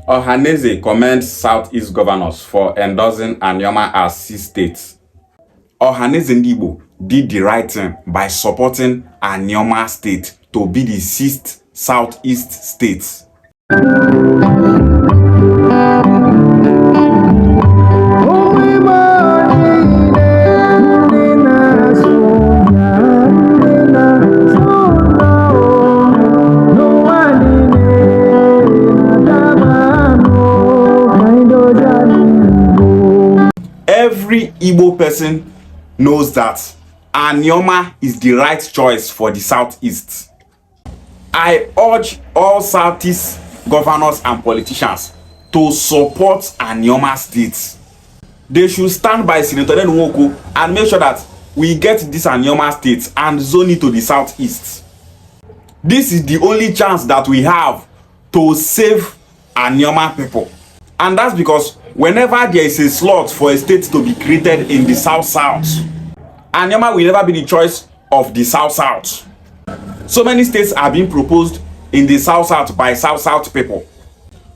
Ohanaeze commends Southeast governors for endorsing Anioma as 6 states. Ohanaeze Ndigbo did the right thing by supporting Anioma State to be the 6th Southeast state. Every Igbo person knows that Anioma is the right choice for the Southeast. I urge all Southeast governors and politicians to support Anioma State. They should stand by Senator Nwoko and make sure that we get this Anioma State and zone it to the Southeast. This is the only chance that we have to save Anioma people. And that's because whenever there is a slot for a state to be created in the South-South, Anioma will never be the choice of the South-South. So many states are being proposed in the South-South by South-South people.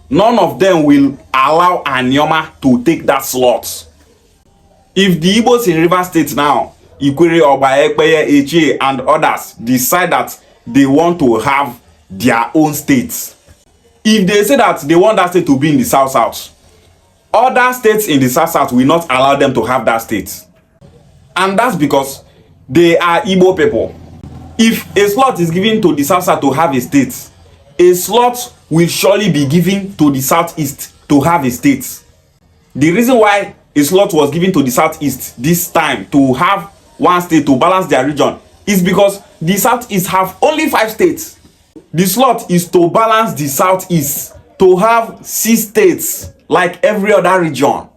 None of them will allow Anioma to take that slot. If the Igbos in River State now, Ikwere, Oba, Ekpeye, Eche, and others decide that they want to have their own states, if they say that they want that state to be in the South-South, other states in the South-South will not allow them to have that state. And that's because they are Igbo people. If a slot is given to the South-South to have a state, a slot will surely be given to the Southeast to have a state. The reason why a slot was given to the Southeast this time to have one state to balance their region is because the Southeast have only 5 states. The slot is to balance the Southeast to have 6 states like every other region.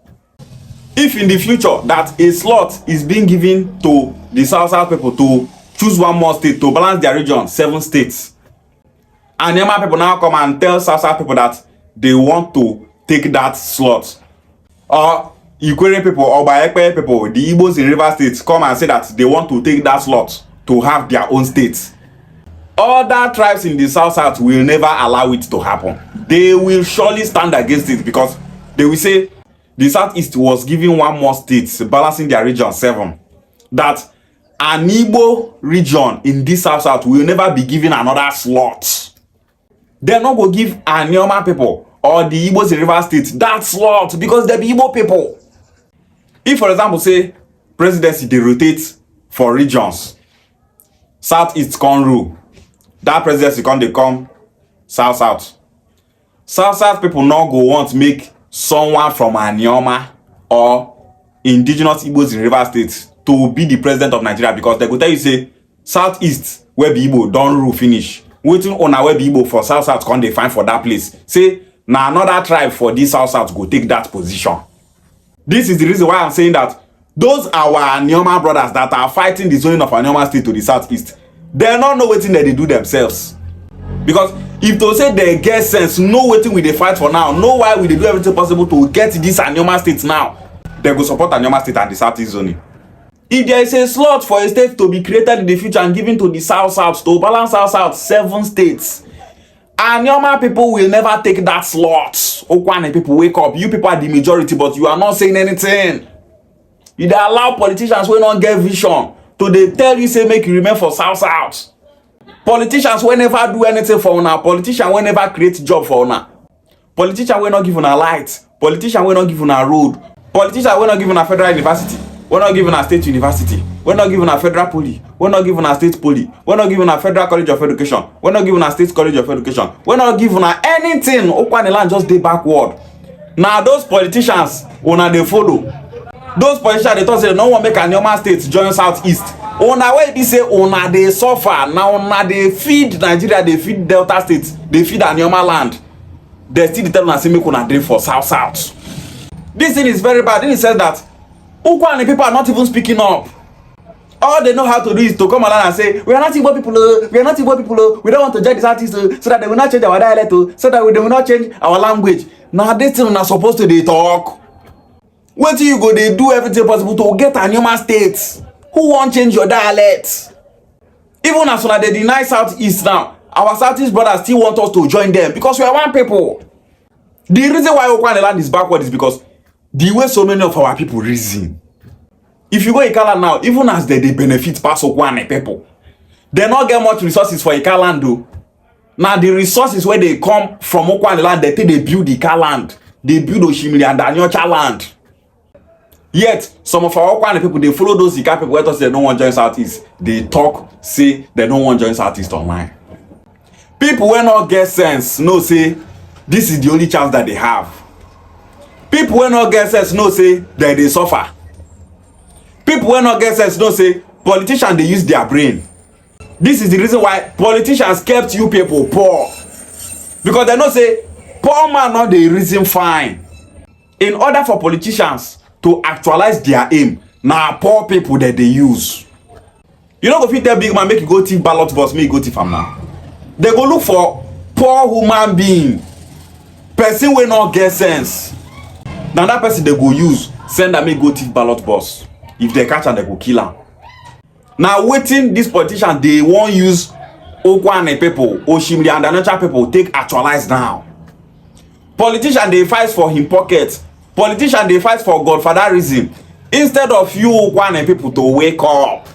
If in the future that a slot is being given to the South people to choose one more state to balance their region, 7 states, and Anioma people now come and tell South people that they want to take that slot, or Ikwere people or Ekpeye people, the Igbos in River State, come and say that they want to take that slot to have their own state, other tribes in the South will never allow it to happen. They will surely stand against it because they will say the Southeast was given one more state balancing their region 7, that an Igbo region in this South will never be given another slot. They're not going to give Anioma people or the Igbos in River State that slot because they're the Igbo people. If, for example, say presidency they rotate for regions, Southeast can rule, that presidency they come South. South people not go want to make someone from Anioma or indigenous Igbos in River State to be the president of Nigeria because they go tell you say Southeast where be Igbo don't rule finish. Waiting on our where be Igbo for South can they find for that place. Say now another tribe for this South go take that position. This is the reason why I'm saying that those our Anioma brothers that are fighting the zoning of Anioma State to the Southeast, they don't know what they do themselves. Because if to say they get sense, know what we they fight for now, know why we they do everything possible to get this Anioma State now, they go support Anioma State and the Southeast zoning. If there is a slot for a state to be created in the future and given to the South to balance South 7 states, Anioma people will never take that slot. Ukwuani people, wake up. You people are the majority, but you are not saying anything. You dey allow politicians who don't get vision to they tell you say make you remain for South. Politicians will never do anything for una. Politicians will never create job for una. Politicians will not give una light. Politicians will not give una road. Politicians will not give una federal university. Will not give una state university. Will not give una federal poly. Will not give una state poly. Will not give una federal college of education. Will not give una state college of education. Will not give una anything. Ukwuani land just dey backward. Now those politicians una dey follow. Those politicians they talk say no one make Anioma State join Southeast. Una wey be say una dey suffer. Now una dey feed Nigeria, dey feed Delta State, dey feed Anioma land. They still tell una say make una dey for South. This thing is very bad. Then it says that Ukwuani people are not even speaking up. All they know how to do is to come along and say, we are not Igbo people, we are not Igbo people, we don't want to join the Southeast so that they will not change our dialect, so that they will not change our language. Now this thing are supposed to they talk. Wait till you go, they do everything possible to get Anioma State. Who won't change your dialect? Even as soon as they deny Southeast now, our Southeast brothers still want us to join them because we are one people. The reason why Ukwuani land is backward is because the way so many of our people reason. If you go Ikala now, even as they benefit pass Ukwuani people, they not get much resources for Ikala land though. Now the resources where they come from Ukwuani land, they think they build Ikala land, they build Oshimiri and Anyocha land. Yet some of our Ukwuani people, they follow those Ika people where they don't want to join Southeast. They talk, say they don't want to join Southeast online. People when not get sense, no say this is the only chance that they have. People when not get sense, no say that they suffer. People when not get sense, no say politicians they use their brain. This is the reason why politicians kept you people poor. Because they know say poor man not the reason fine. In order for politicians to actualize their aim, now poor people that they use. You know, if you tell big man make you go thief ballot box, make you go thief am now. They go look for poor human being, person will not get sense. Now that person they go use send them make go thief ballot box. If they catch and they go kill am. Now waiting this politician they won't use Ukwuani people, Oshimiri and Anyocha people take actualize now. Politician they fight for him pocket. Politician they fight for godfatherism. Instead of you Ukwuani people to wake up.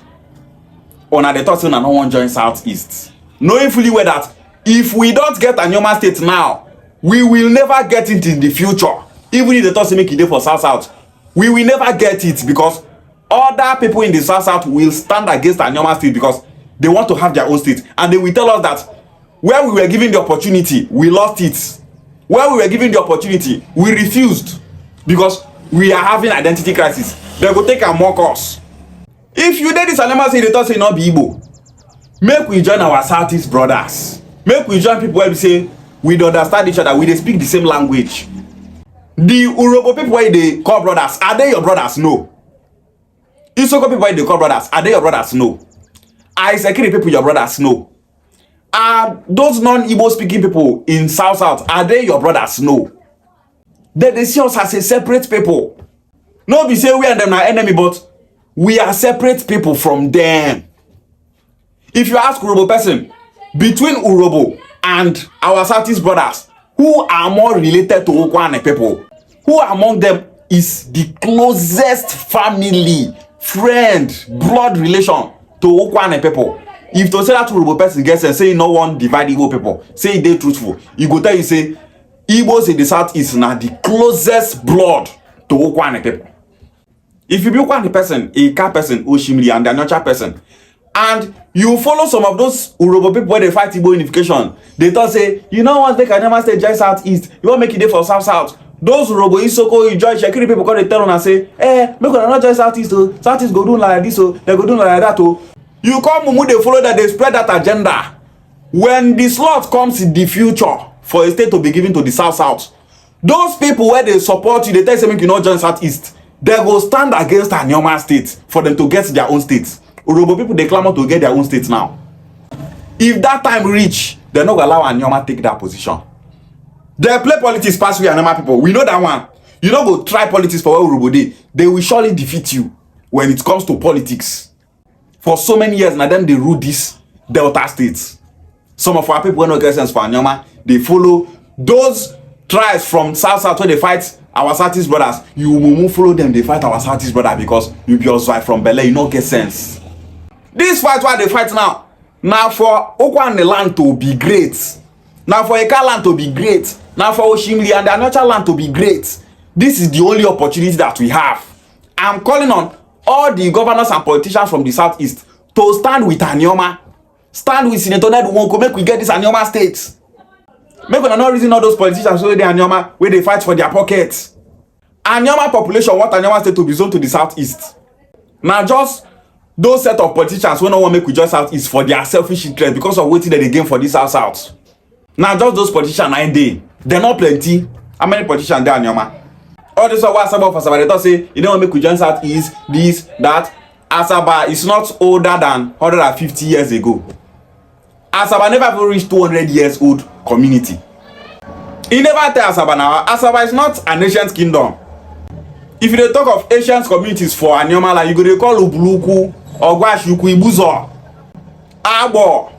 Una the thought say una no wan join Southeast. Knowing fully well that if we don't get Anioma State now, we will never get it in the future. Even if the thought say make it dey for South, we will never get it because other people in the South will stand against Anioma State because they want to have their own state. And they will tell us that where we were given the opportunity, we lost it. Where we were given the opportunity, we refused because we are having identity crisis. They go take and mock us. If you did this Anioma State, they thought say not be Igbo. Make we join our Southeast brothers. Make we join people where we say we don't understand each other, we dey speak the same language. The Urobo people where they call brothers, are they your brothers? No. Isoko people where they call brothers, are they your brothers? No. Isekiri people your brothers? No. Are those non-Igbo speaking people in South, are they your brothers? No. They see us as a separate people. No be say we and them are enemy, but we are separate people from them. If you ask Urobo person, between Urobo and our Southeast brothers, who are more related to Ukwuani people? Who among them is the closest family, friend, blood relation to Ukwuani people? If to say that Urobo person gets and say no one divide Igbo people, say they truthful, you go tell you say Igbos in the Southeast now the closest blood to Ukwuani people. If you be Ukwuani person, a Ika person, Oshimiri and the Anyocha person, and you follow some of those Urobo people where they fight Igbo unification, they thought say, you know what, make Anioma State join Southeast, you want make it there for South. Those Urobo Isoko, you join Shekiri people because they tell on and say, make una not join Southeast, Southeast go do like this, they go do like that. You come Mumu, they follow that, they spread that agenda. When the slot comes in the future for a state to be given to the South, those people where they support you, they tell you make you not join Southeast, they go stand against Anioma State for them to get their own states. Urobo people they clamor to get their own states now. If that time reach, they're not gonna allow Anioma take that position. They play politics past we Anioma people. We know that one. You don't go try politics for where Urobo they will surely defeat you when it comes to politics. For so many years now, them they rule these Delta states. Some of our people when no get sense for Anioma, they follow those tribes from South where they fight our Southeast brothers. You will follow them, they fight our Southeast brother because you be also from Bele, you don't get sense. This fight why they fight now for Ukwuani land to be great, now for Ika land to be great, now for Oshimiri and the Anyocha land to be great. This is the only opportunity that we have. I'm calling on all the governors and politicians from the Southeast to stand with Anioma, stand with Senator Ned Nwoko, make we get this Anioma State. Make we not reason all those politicians where they Anioma, where they fight for their pockets. Anioma population want Anioma State to be zoned to the Southeast. Now just those set of politicians who no want make we join Southeast for their selfish interest because of waiting that they gain for this South. Now just those politicians 9 days. They're not plenty. How many politicians there Anioma? All this what asaba for asaba, they don't say you don't want make we join Southeast, this, that. Asaba is not older than 150 years ago. Asaba never even reached 200 years old community. He never tell Asaba now. Asaba is not an ancient kingdom. If you talk of ancient communities for Anioma, like you go to call Ubuluku, Ogwashuku, Ibuzo, Abo.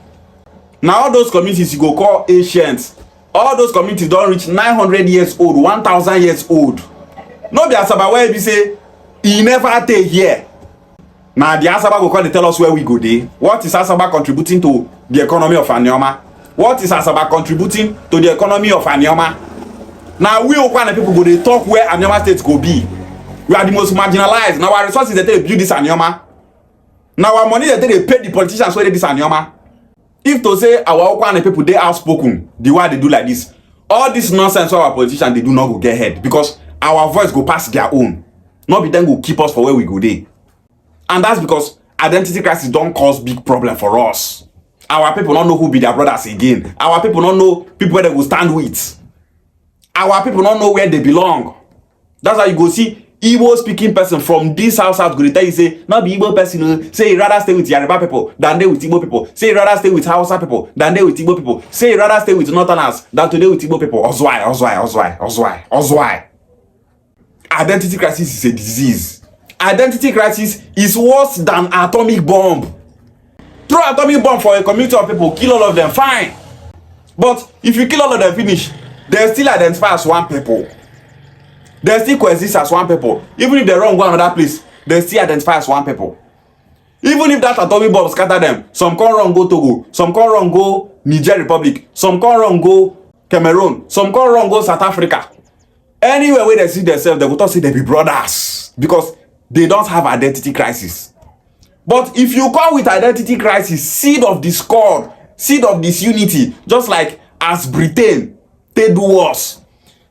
Now all those communities you go call ancient. all those communities don reach 900 years old, 1000 years old. No be asaba wey be say e never dey here. Na the asaba go come dey tell us where we go dey. What is asaba contributing to the economy of Anioma? What is asaba contributing to the economy of Anioma? Na we Ukwuani people go dey talk where Anioma State go be. We are the most marginalized. Na our resources dey take build this Anioma. Na our money dey take pay the politicians wey dey this Anioma. If to say our Ukwuani people dey outspoken the way they do like this, all this nonsense wey our politicians dey do no go get head, because our voice go pass their own. No be them go keep us for where we go dey. And that's because identity crisis don cause big problem for us. Our people don't know who be their brothers again. Our people don't know people where they go stand with. Our people don't know where they belong. That's why you go see Igbo speaking person from this house go tell you say, not be Igbo person, say you rather stay with Yoruba people than they with Igbo people. Say you rather stay with Hausa people than they with Igbo people. Say you rather stay with Northerners than today with Igbo people. Ozwai. Identity crisis is a disease. Identity crisis is worse than atomic bomb. Throw atomic bomb for a community of people, kill all of them, fine. But if you kill all of them finish, they still identify as one people. They still coexist as one people. Even if they run go another place, they still identify as one people. Even if that atomic bomb scatter them, some come run go Togo, some come run go Niger Republic, some come run go Cameroon, some come run go South Africa. Anywhere where they see themselves, they will talk say they be brothers, because they don't have identity crisis. But if you come with identity crisis, seed of discord, seed of disunity, just like as Britain, they do us,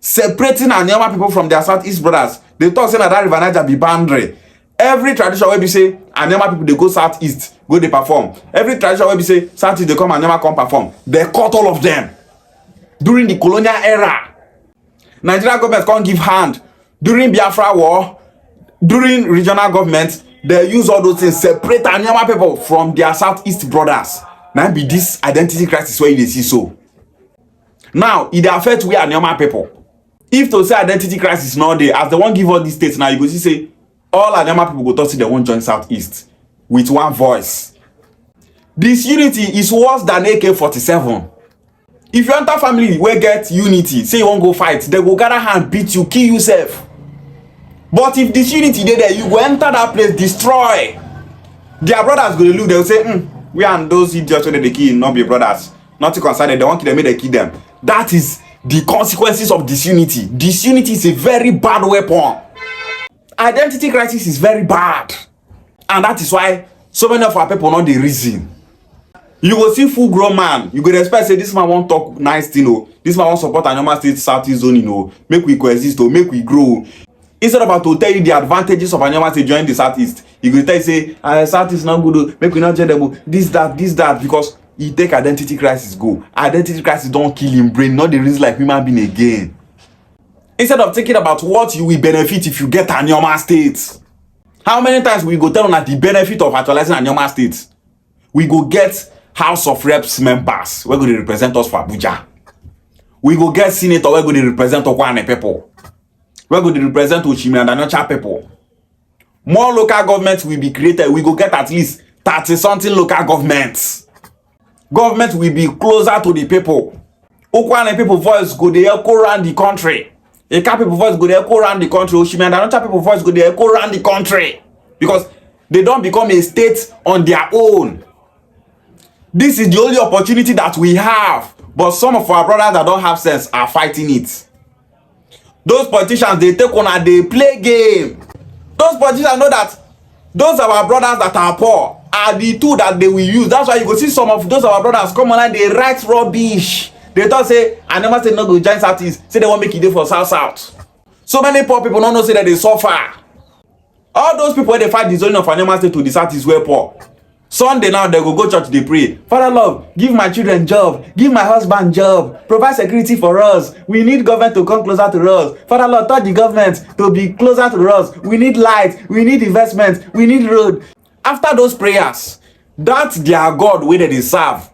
separating Anioma people from their Southeast brothers. They talk saying that River Niger be boundary. Every tradition where we say Anioma people they go Southeast, go they perform. Every tradition where we say Southeast they come Anioma come perform. They cut all of them. During the colonial era, Nigeria government can't give hand. During Biafra war, during regional government, they use all those things, separate Anioma people from their Southeast brothers. Now be this identity crisis where they see so. Now, it affects we Anioma people. If to say identity crisis not there, as they won't give all these states now, you go see say all Anioma people go talk say they won't join Southeast with one voice. This unity is worse than AK-47. If you enter family where get unity, say you won't go fight, they go gather hand, beat you, kill yourself. But if this unity there, you go enter that place, destroy. Their brothers go to look, they'll say, we and those idiots when they kill, not be brothers. Nothing concerned, they won't kill them, they kill them. That is the consequences of disunity. Disunity is a very bad weapon. Identity crisis is very bad. And that is why so many of our people know the reason. You go see full grown man, you go expect say this man won't talk nice thing, this man won't support Anioma State Southeast zone, make we coexist, make we grow. Instead of to tell you the advantages of Anioma State join the Southeast, you go tell you say Southeast not good, make we not join them, this that, because he take identity crisis go. Identity crisis don't kill him brain, not the reason like human being again. Instead of thinking about what you will benefit if you get Anioma State. How many times we go tell on the benefit of actualizing Anioma State? We go get House of Reps members we're going to represent us for Abuja. We go get senator we're going to represent Ukwuani people. We're going to represent Oshimi and Anocha people. More local governments will be created. We go get at least 30 something local governments. Government will be closer to the people. Ukwuani people voice go dey echo around the country. Eka people voice go dey echo around the country. Oshimi and Anocha people voice go dey echo around the country. Because they don't become a state on their own. This is the only opportunity that we have. But some of our brothers that don't have sense are fighting it. Those politicians, they take on and they play game. Those politicians know that those our brothers that are poor are the two that they will use. That's why you go see some of those our brothers come online, they write rubbish. They thought say, I never say no go join Southeast. Say they won't make it there for South. So many poor people don't know say that they suffer. All those people when they fight the zoning of Anioma State to the Southeast were poor. Sunday now they go church, they pray. Father Lord, give my children job, give my husband job, provide security for us. We need government to come closer to us. Father Lord, tell the government to be closer to us. We need light, we need investment, we need road. After those prayers, that's their God where they serve.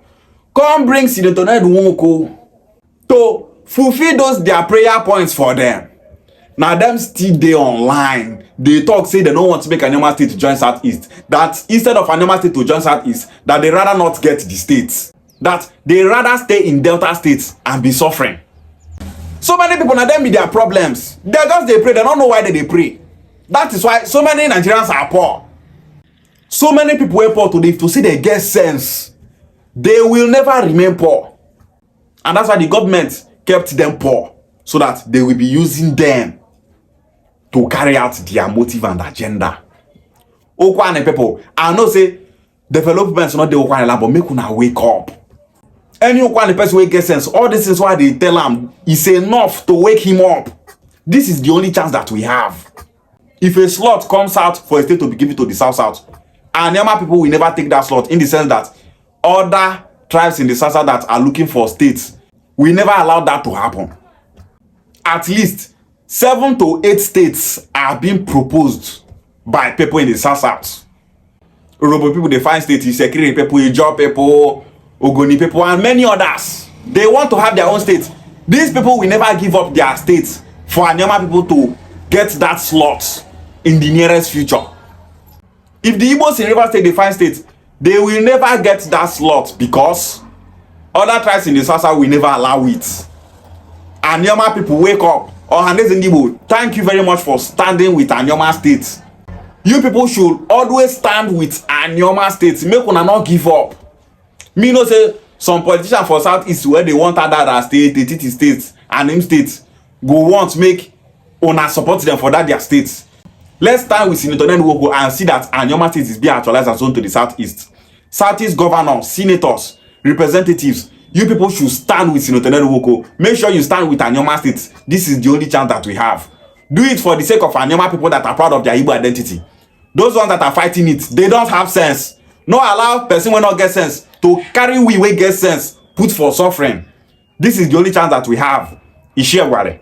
Come bring Senator Ned Nwoko to fulfill those their prayer points for them. Now them still dey online. They talk say they don't want to make Anioma State to join Southeast. That instead of Anioma State to join Southeast, that they rather not get the states. that they rather stay in Delta State and be suffering. So many people, now them be their problems. They just they pray, they don't know why they pray. That is why so many Nigerians are poor. So many people were poor today to see they get sense. They will never remain poor. And that's why the government kept them poor, so that they will be using them to carry out their motive and agenda. Ukwuani people, I know say development is not the Ukwuani land, but make una wake up. Any Ukwuani person will get sense. All this is why they tell him it's enough to wake him up. This is the only chance that we have. If a slot comes out for a state to be given to the South, Anioma people will never take that slot, in the sense that other tribes in the South that are looking for states, we never allow that to happen. At least 7 to 8 states are being proposed by people in the South. Urhobo people, they find states, Isekiri people, Ijaw people, Ogoni people, and many others. They want to have their own states. These people will never give up their states for Anioma people to get that slot in the nearest future. If the Igbos in River State, they find states, they will never get that slot because other tribes in the South will never allow it. Anioma people, wake up. Ohanaeze Ndigbo, thank you very much for standing with Anioma State. You people should always stand with Anioma State. Make una not give up. Me know say some politicians for Southeast where they want other state, Etiti states, and them states go want make una support them for that their states. Let's start with Senator Ndigbo and see that Anioma State is being actualized as zone to the Southeast. Southeast governors, senators, representatives, you people should stand with Senator Ndigbo. Make sure you stand with Anioma State. This is the only chance that we have. Do it for the sake of Anioma people that are proud of their Igbo identity. Those ones that are fighting it, they don't have sense. No allow person will not get sense to carry we get sense, put for suffering. This is the only chance that we have. Ishiagware.